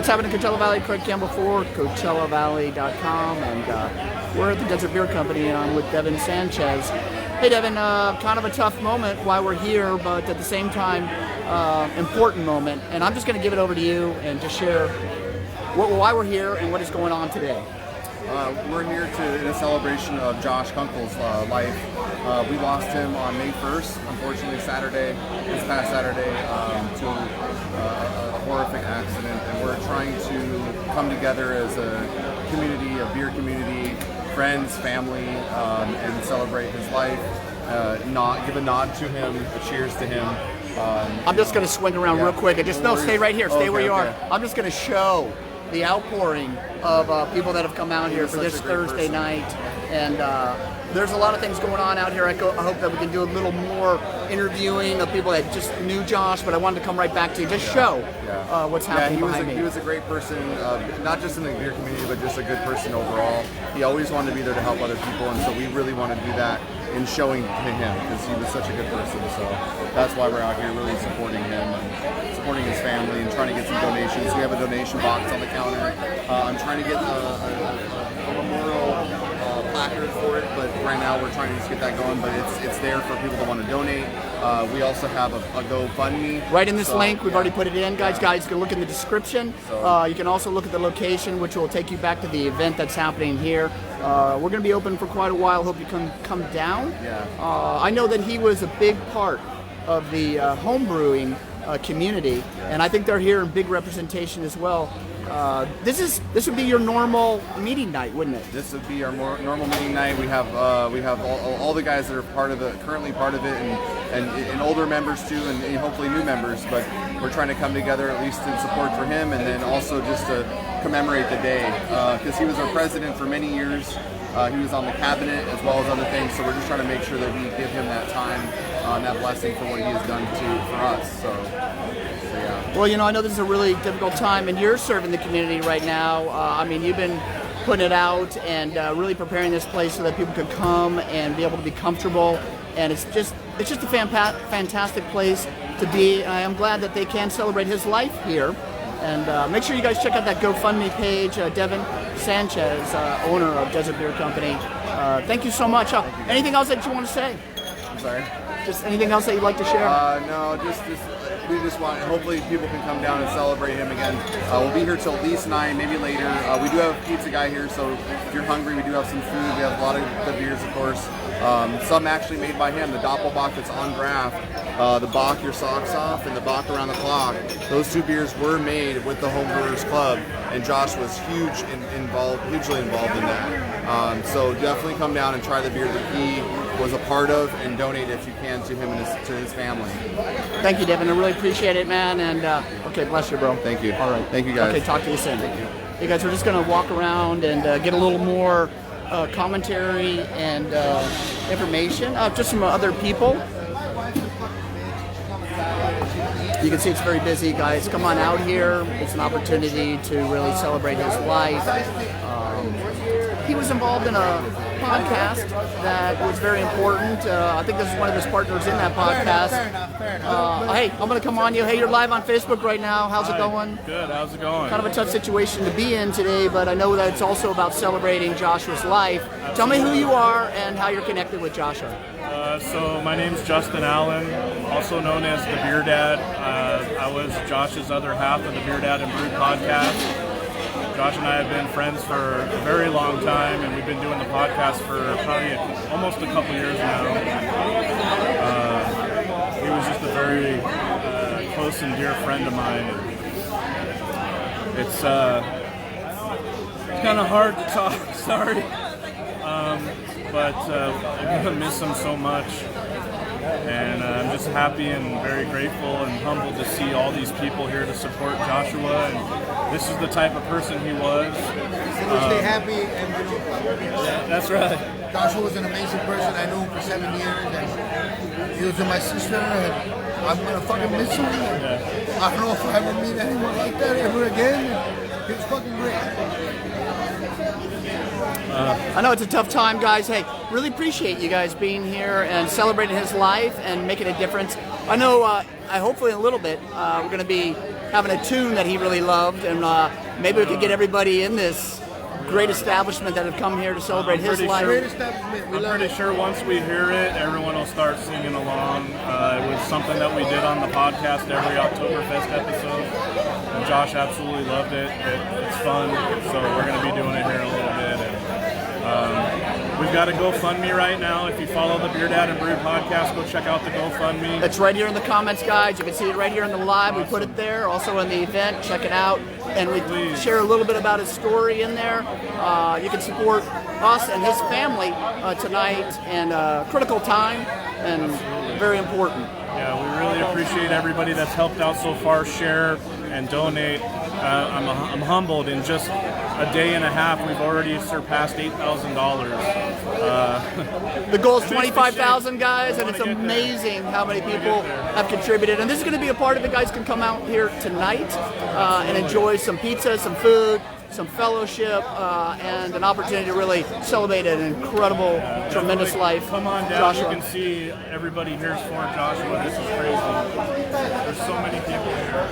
what's happening in Coachella Valley. Craig Campbell for CoachellaValley.com, and we're at the Desert Beer Company. I'm with Devin Sanchez. Hey Devin, kind of a tough moment while we're here, but at the same time, important moment. And I'm just going to give it over to you and just share why we're here and what is going on today. We're here in a celebration of Josh Kunkle's life. We lost him on May 1st, unfortunately this past Saturday, to a horrific accident. And we're trying to come together as a community, a beer community, friends, family, and celebrate his life. Give a nod to him, a cheers to him. I'm just going to swing around real quick. Stay right here. Stay where you are. I'm just going to show the outpouring of people that have come out here for this Thursday night, and there's a lot of things going on out here. I hope that we can do a little more interviewing of people that just knew Josh, but I wanted to come right back to you, just show what's happening behind me. He was a great person, not just in the beer community, but just a good person overall. He always wanted to be there to help other people, and so we really want to do that in showing to him, because he was such a good person. So that's why we're out here really supporting him and supporting his family and trying to get some donations. We have a donation box on the counter. I'm trying to get a memorial placard for it, but right now we're trying to just get that going. But it's there for people that want to donate. We also have a GoFundMe. Right in this link, we've already put it in, guys. You can look in the description. You can also look at the location, which will take you back to the event that's happening here. We're going to be open for quite a while. Hope you can come down. I know that he was a big part of the homebrewing community, and I think they're here in big representation as well. This would be your normal meeting night, wouldn't it? This would be our normal meeting night. We have all the guys that are currently part of it, and older members too, and hopefully new members. But we're trying to come together at least in support for him, and then also just to commemorate the day, because he was our president for many years. He was on the cabinet as well as other things, so we're just trying to make sure that we give him that time, that blessing for what he has done for us. So yeah. Well, I know this is a really difficult time, and you're serving the community right now. You've been putting it out and really preparing this place so that people could come and be able to be comfortable. And it's just a fantastic place to be. I'm glad that they can celebrate his life here. And make sure you guys check out that GoFundMe page. Devin Sanchez, owner of Desert Beer Company. Thank you so much. Anything else that you want to say? I'm sorry? Just anything else that you'd like to share? No, we just want, hopefully people can come down and celebrate him again. We'll be here till at least 9, maybe later. We do have a pizza guy here, so if you're hungry, we do have some food. We have a lot of the beers, of course. Some actually made by him. The Doppelbock that's on draft, the Bock Your Socks Off, and the Bock Around the Clock. Those two beers were made with the Homebrewers Club, and Josh was hugely involved in that. So definitely come down and try the beer that he was a part of, and donate if you can to him and to his family. Thank you, Devin. I really appreciate it, man. And okay, bless you, bro. Thank you. All right. Thank you, guys. Okay, talk to you soon. Thank you. Hey, guys, we're just going to walk around and get a little more commentary and information just from other people. You can see it's very busy, guys. Come on out here. It's an opportunity to really celebrate his life. He was involved in a podcast that was very important. I think this is one of his partners in that podcast. Hey, I'm going to come on you. Hey, you're live on Facebook right now. How's it going? Good. How's it going? Kind of a tough situation to be in today, but I know that it's also about celebrating Joshua's life. Tell me who you are and how you're connected with Joshua. So my name's Justin Allen, also known as the Beer Dad. I was Josh's other half of the Beer Dad and Brew podcast. Josh and I have been friends for a very long time, and we've been doing the podcast for probably almost a couple years now. He was just a very close and dear friend of mine. It's kind of hard to talk, sorry. But I'm going to miss him so much. And I'm just happy and very grateful and humbled to see all these people here to support Joshua. And this is the type of person he was. Stay happy and yeah, that's right. Joshua was an amazing person. I knew him for 7 years, and he was with my sister. And I'm gonna fucking miss him. Yeah. I don't know if I ever meet anyone like that ever again. He was fucking great. I know it's a tough time, guys. Hey, really appreciate you guys being here and celebrating his life and making a difference. I know, hopefully in a little bit, we're going to be having a tune that he really loved, and maybe we could get everybody in this great establishment that have come here to celebrate his life. Great establishment. We I'm love pretty it. sure once we hear it, everyone will start singing along. It was something that we did on the podcast every Oktoberfest episode, and Josh absolutely loved it. It's fun, so we're going to be doing it here in a little bit. And, we've got a GoFundMe right now. If you follow the Beer Dad and Brew podcast, go check out the GoFundMe. It's right here in the comments, guys. You can see it right here in the live. We put it there. Also in the event, check it out. And we share a little bit about his story in there. You can support us and his family tonight, and critical time, and very important. Yeah, we really appreciate everybody that's helped out so far, share and donate. I'm humbled. In just a day and a half, we've already surpassed $8,000. The goal is 25,000, guys, and it's amazing how many people have contributed. And this is going to be a part of it. Guys can come out here tonight and enjoy some pizza, some food, some fellowship, and an opportunity to really celebrate an incredible, tremendous life. Come on down. Joshua. You can see everybody here's for Joshua. This is crazy. There's so many people here.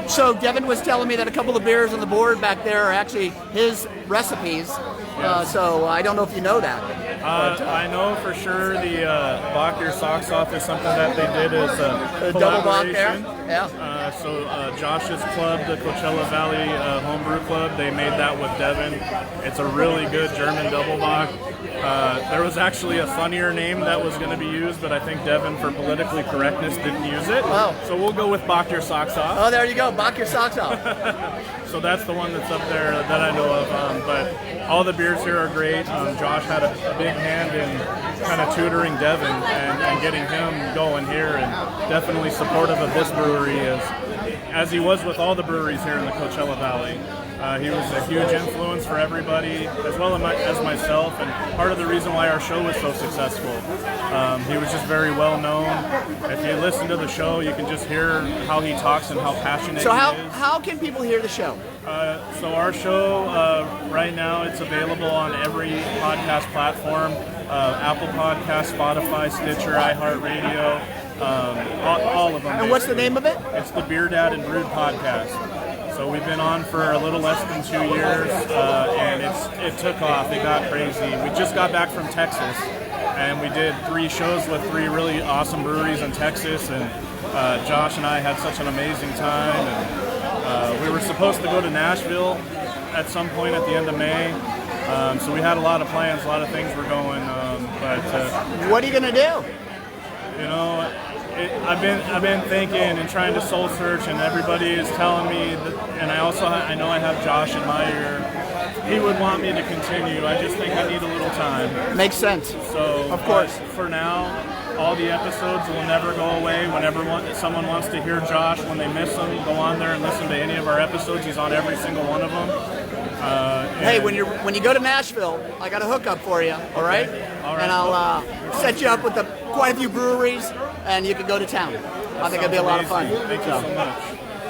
So Devin was telling me that a couple of beers on the board back there are actually his recipes. So I don't know if you know that. I know for sure the Bach Your Socks Off is something that they did as a double Bach there. collaboration. Yeah. So Josh's club, the Coachella Valley Homebrew Club, they made that with Devin. It's a really good German double Bach. There was actually a funnier name that was going to be used, but I think Devin, for politically correctness, didn't use it. Oh. So we'll go with Bach Your Socks Off. Oh, there you go. Bach Your Socks Off. So that's the one that's up there that I know of. But all the beers here are great. Josh had a big hand in kind of tutoring Devin and getting him going here, and definitely supportive of this brewery as he was with all the breweries here in the Coachella Valley. He was a huge influence for everybody, as well as myself, and part of the reason why our show was so successful. He was just very well known. If you listen to the show, you can just hear how he talks and how passionate So he is. how can people hear the show? So our show, right now, it's available on every podcast platform, Apple Podcasts, Spotify, Stitcher, iHeartRadio, all of them. And what's the basically. name of it? It's the Beer Dad and Brewed Podcast. So we've been on for a little less than 2 years, and it took off. It got crazy. We just got back from Texas, and we did 3 shows with 3 really awesome breweries in Texas, and Josh and I had such an amazing time. And we were supposed to go to Nashville at some point at the end of May, so we had a lot of plans, a lot of things were going, but What are you going to do? you know, I've been thinking and trying to soul search, and everybody is telling me that, and I know I have Josh in my ear. He would want me to continue. I just think I need a little time. Makes sense. So, Of course. for now, all the episodes will never go away. Whenever someone wants to hear Josh, when they miss him, go on there and listen to any of our episodes. He's on every single one of them. Hey, when you go to Nashville, I got a hookup for you. All right. All right. And I'll set you up with quite a few breweries, and you can go to town. I think it'll be a lot of fun. Thank you so much.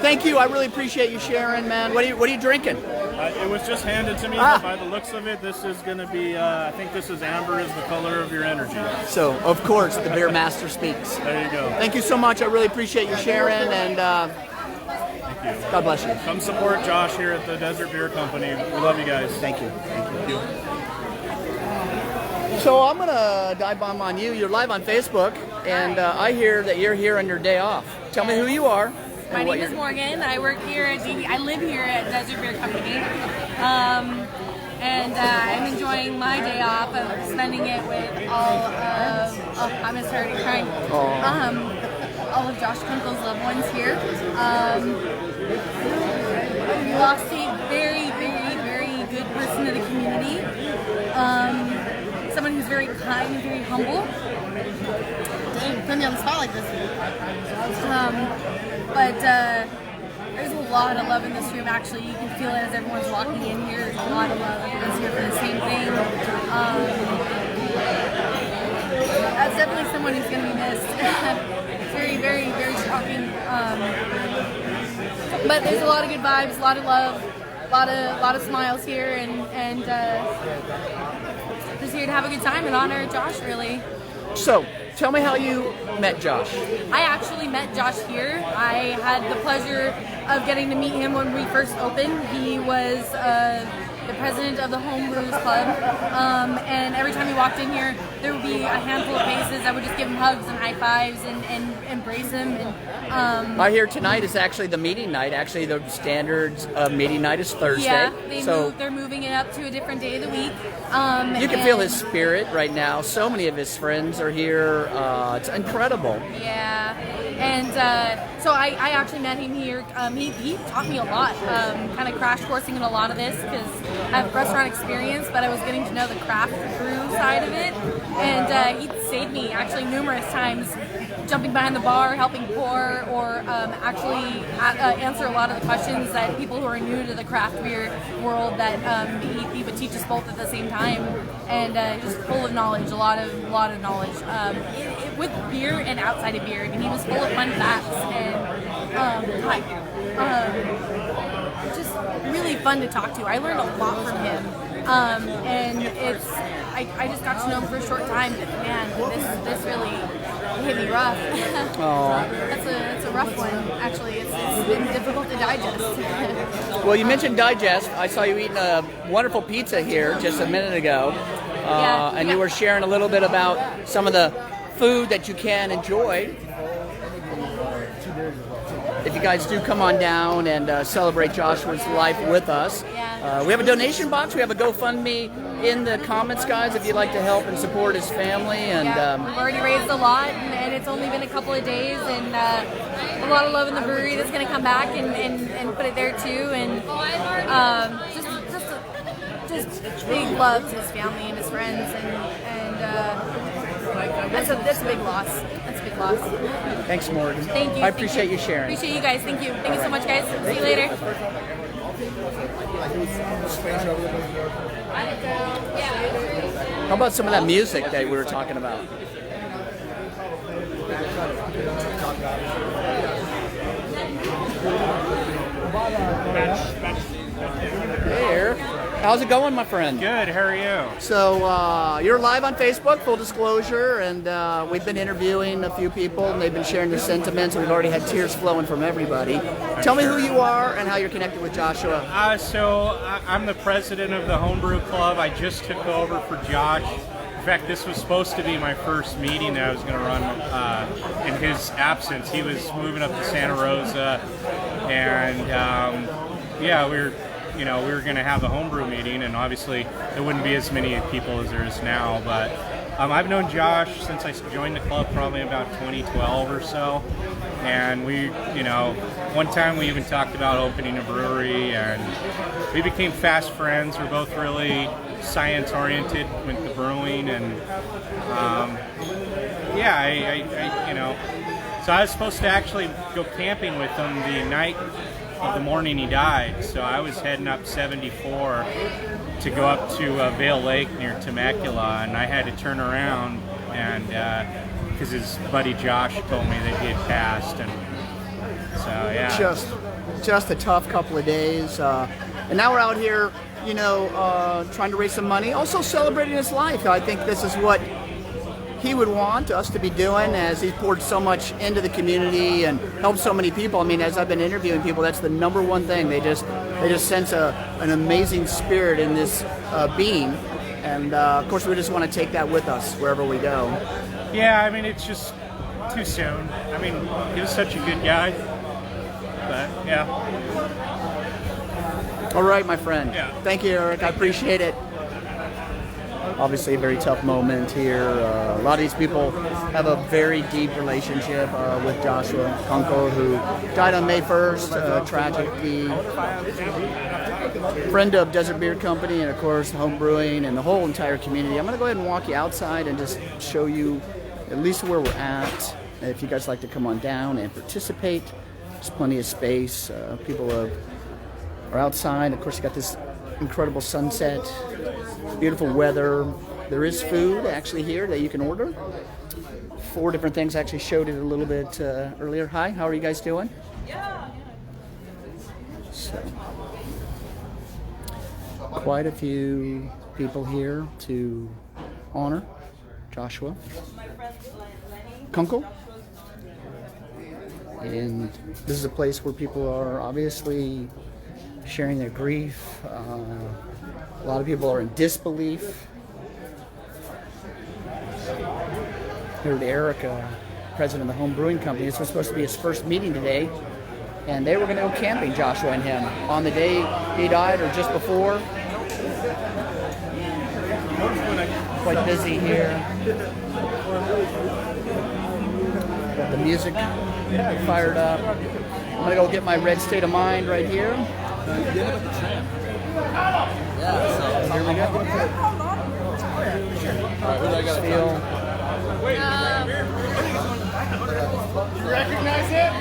Thank you. I really appreciate you sharing, man. What are you drinking? It was just handed to me, but by the looks of it, this is going to be, I think this is amber is the color of your energy. So, of course, the Beer Master speaks. There you go. Thank you so much. I really appreciate you sharing, and Thank you. God bless you. Come support Josh here at the Desert Beer Company. We love you guys. Thank you. Thank you. So I'm going to dive bomb on you. You're live on Facebook, and I hear that you're here on your day off. Tell me who you are. My name is Morgan. I work here at I live here at Desert Beer Company, and I'm enjoying my day off of spending it with all of. Oh, I'm gonna start crying. All of Josh Kunkle's loved ones here. We lost a very, very, very good person to the community. Someone who's very kind and very humble. Dang, put me on the spot like this. But there's a lot of love in this room, actually. You can feel it as everyone's walking in here. There's a lot of love. Everyone's here for the same thing. That's definitely someone who's going to be missed. It's very, very, very shocking. But there's a lot of good vibes, a lot of love. lot of smiles here, and just here to have a good time and honor Josh, really. So, tell me how you met Josh. I actually met Josh here. I had the pleasure of getting to meet him when we first opened. He was the president of the Homebrewers Club, and every time he walked in here, there would be a handful of faces. I would just give him hugs and high fives and embrace him. And I hear tonight is actually the meeting night. Actually, the standards meeting night is Thursday. yeah, so they're moving it up to a different day of the week. you can feel his spirit right now. So many of his friends are here. It's incredible. Yeah, and so I actually met him here. He taught me a lot, kind of crash coursing in a lot of this because I have restaurant experience, but I was getting to know the craft brew side of it, and he saved me actually numerous times, jumping behind the bar, helping pour, or actually answer a lot of the questions that people who are new to the craft beer world that he would teach us both at the same time, and just full of knowledge, a lot of knowledge with beer and outside of beer. I mean, he was full of fun facts and just really fun to talk to. I learned a lot from him, and I just got to know him for a short time. But man, this really hit me rough. That's a rough one. Actually, it's been difficult to digest. Well, you mentioned digest. I saw you eating a wonderful pizza here just a minute ago, and you were sharing a little bit about some of the food that you can enjoy. If you guys do come on down and celebrate Joshua's life with us, we have a donation box. We have a GoFundMe in the comments, guys, if you'd like to help and support his family. And we've already raised a lot, and it's only been a couple of days, and a lot of love in the brewery that's going to come back and put it there too, and just big love to his family and his friends, and that's a big loss. That's a big loss. Thanks, Morgan. Thank you. I appreciate you sharing. Appreciate you guys. Thank you. Thank you so much, guys. See you later. How about some of that music that we were talking about? There. How's it going, my friend? Good, how are you? So you're live on Facebook, full disclosure, and we've been interviewing a few people, and they've been sharing their sentiments, and we've already had tears flowing from everybody. Tell me who you are and how you're connected with Joshua. I'm the president of the Homebrew Club. I just took over for Josh. In fact, this was supposed to be my first meeting that I was going to run in his absence. He was moving up to Santa Rosa, and we were going to have a homebrew meeting, and obviously there wouldn't be as many people as there is now, but I've known Josh since I joined the club probably about 2012 or so, and we, one time we even talked about opening a brewery, and we became fast friends. We're both really science-oriented with the brewing, and so I was supposed to actually go camping with him the night of the morning he died, so I was heading up 74 to go up to Vail Lake near Temecula, and I had to turn around and because his buddy Josh told me that he had passed, and so yeah. Just a tough couple of days, and now we're out here, trying to raise some money, also celebrating his life. I think this is what he would want us to be doing, as he's poured so much into the community and helped so many people. I mean, as I've been interviewing people, that's the number one thing. They just sense an amazing spirit in this being, and of course we just want to take that with us wherever we go. Yeah, I mean, it's just too soon. I mean, he was such a good guy, but yeah. All right, my friend. Yeah. Thank you, Eric. I appreciate it. Obviously a very tough moment here. A lot of these people have a very deep relationship with Joshua Kunkle, who died on May 1st, tragically. Friend of Desert Beer Company and, of course, home brewing and the whole entire community. I'm going to go ahead and walk you outside and just show you at least where we're at. If you guys like to come on down and participate, there's plenty of space. People are outside. Of course, you got this incredible sunset, beautiful weather. There is food actually here that you can order. 4 different things. I actually showed it a little bit earlier. Hi, how are you guys doing? So, quite a few people here to honor Joshua Kunkle. And this is a place where people are obviously sharing their grief. A lot of people are in disbelief. Heard Erica, president of the home brewing company. This was supposed to be his first meeting today, and they were going to go camping, Joshua and him, on the day he died or just before. Quite busy here. Got the music fired up. I'm going to go get my red state of mind right here. Here we go. Feel. You recognize it?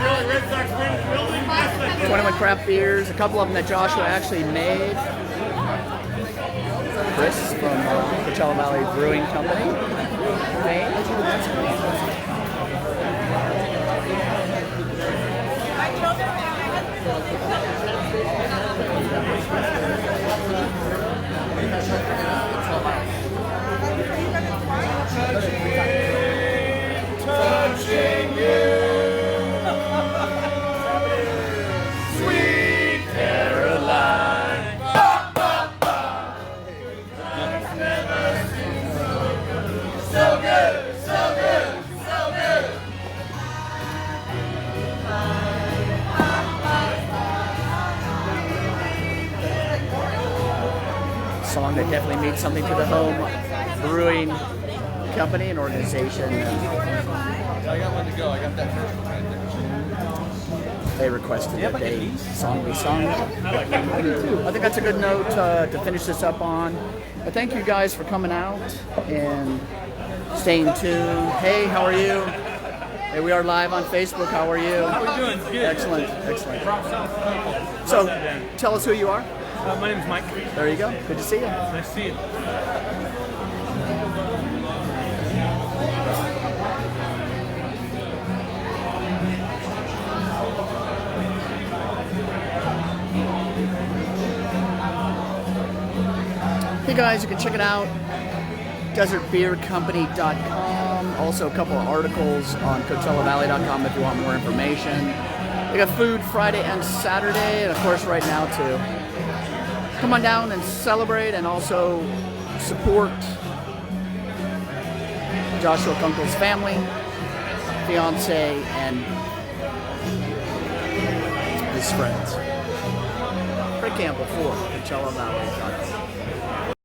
My Red Sox building. 21 craft beers, a couple of them that Joshua actually made. Chris from Coachella Valley Brewing Company. Touching you, sweet Caroline. So good, so good, so good. Song that definitely means something to the home brewing company and organization. I got one to go. I got that first one right there. They requested that they song be sung. I think that's a good note to finish this up on. But thank you guys for coming out and staying tuned. Hey, how are you? Hey, we are live on Facebook. How are you? How are we doing? Good. Excellent, excellent. So, tell us who you are. My name's Mike. There you go. Good to see you. Nice to see you. Hey guys, you can check it out, desertbeercompany.com. Also a couple of articles on CoachellaValley.com if you want more information. We got food Friday and Saturday, and of course right now too. Come on down and celebrate, and also support Joshua Kunkle's family, fiance, and his friends. Craig Campbell for CoachellaValley.com.